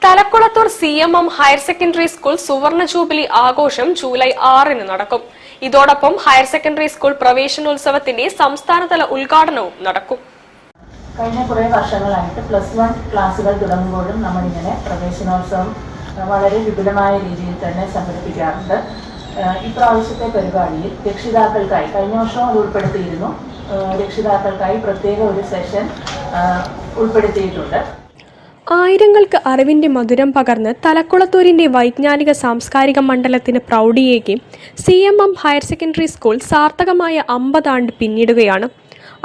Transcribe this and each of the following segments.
Thalakkulathur CMM higher secondary school സുവർണ jubilee ആഘോഷം July 6-ന് നടക്കും. ഇതോടൊപ്പം ഹയർ സെക്കൻഡറി സ്കൂൾ പ്രവേശനോത്സവത്തിന്റെ സംസ്ഥാനതല ഉദ്ഘാടനവും നടക്കും. കഴിഞ്ഞ കുറേ വർഷങ്ങളായിട്ട് +1 ക്ലാസുകൾ തുടങ്ങുമ്പോഴും നമ്മളിങ്ങനെ പ്രവേശനോത്സവം വളരെ വിപുലമായ രീതിയിൽ തന്നെ സംഘടിപ്പിക്കാറുണ്ട്. ഇപ്രാവശ്യത്തെ പരിപാടിയിൽ രക്ഷിതാക്കൾക്കായി കഴിഞ്ഞ വർഷവും അത് ഉൾപ്പെടുത്തിയിരുന്നു. രക്ഷിതാക്കൾക്കായി പ്രത്യേക ഒരു സെഷൻ ഉൾപ്പെടുത്തിയിട്ടുണ്ട്. ആയിരങ്ങൾക്ക് അറിവിന്റെ മധുരം പകർന്ന് തലക്കുളത്തൂരിന്റെ വൈജ്ഞാനിക സാംസ്കാരിക മണ്ഡലത്തിന് പ്രൗഢിയേകി CMM ഹയർ സെക്കൻഡറി സ്കൂൾ സാർത്ഥകമായ 50 ആണ്ട് പിന്നിടുകയാണ്.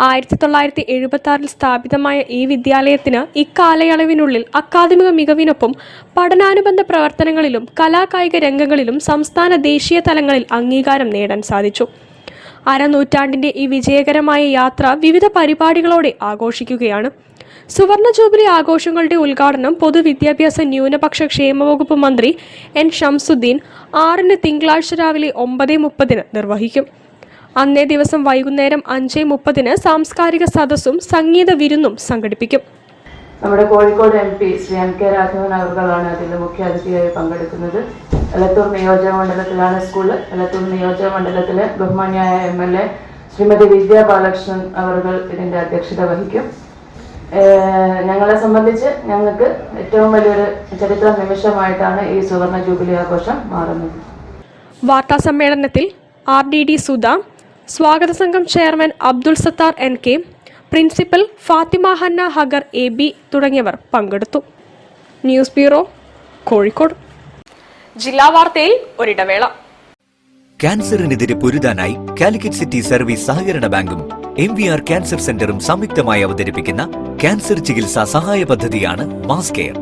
1976 സ്ഥാപിതമായ ഈ വിദ്യാലയത്തിന് ഇക്കാലയളവിനുള്ളിൽ അക്കാദമിക മികവിനൊപ്പം പഠനാനുബന്ധ പ്രവർത്തനങ്ങളിലും കലാകായിക രംഗങ്ങളിലും സംസ്ഥാന ദേശീയ തലങ്ങളിൽ അംഗീകാരം നേടാൻ സാധിച്ചു. അരനൂറ്റാണ്ടിന്റെ ഈ വിജയകരമായ യാത്ര വിവിധ പരിപാടികളോടെ ആഘോഷിക്കുകയാണ്. സുവർണ ജൂബിലി ആഘോഷങ്ങളുടെ ഉദ്ഘാടനം പൊതുവിദ്യാഭ്യാസ ന്യൂനപക്ഷ ക്ഷേമ വകുപ്പ് മന്ത്രി N. ഷംസുദ്ദീൻ 6-ന് തിങ്കളാഴ്ച രാവിലെ 9:30 നിർവഹിക്കും. അന്നേ ദിവസം വൈകുന്നേരം 5:30 സാംസ്കാരിക സദസ്സും സംഗീത വിരുന്നും സംഘടിപ്പിക്കും. നമ്മുടെ കോഴിക്കോട് MP ശ്രീ M.K. രാഘവൻ അവർകളാണ് അതിൽ മുഖ്യ അതിഥിയായി പങ്കെടുക്കുന്നത്. എലത്തൂർ നിയോജക മണ്ഡലത്തിലാണ് സ്കൂള്. എലത്തൂർ നിയോജക മണ്ഡലത്തിലെ ബഹുമാന്യായ MLA ശ്രീമതി വിദ്യാ ബാലകൃഷ്ണൻ അവർകൾ ഇതിന്റെ അധ്യക്ഷത വഹിക്കും. ഞങ്ങളെ സംബന്ധിച്ച് ഞങ്ങൾക്ക് ഏറ്റവും വലിയൊരു ചരിത്ര നിമിഷമായിട്ടാണ് ഈ സുവർണ ജൂബിലി ആഘോഷം മാറുന്നത്. വാർത്താ സമ്മേളനത്തിൽ RDD സുധ, സ്വാഗത സംഘം chairman Abdul Sathar NK, principal Fathima Hanna Hagar AB തുടങ്ങിയവർ പങ്കെടുത്തു. News bureau, Kozhikode. ജില്ലാ വാർത്തയിൽ ഒരിടവേള. ക്യാൻസറിനെതിരെ പൊരുതാനായി കാലിക്കറ്റ് സിറ്റി സർവീസ് സഹകരണ ബാങ്കും MVR ക്യാൻസർ സെന്ററും സംയുക്തമായി അവതരിപ്പിക്കുന്ന ക്യാൻസർ ചികിത്സാ സഹായ പദ്ധതിയാണ് മാസ് കെയർ.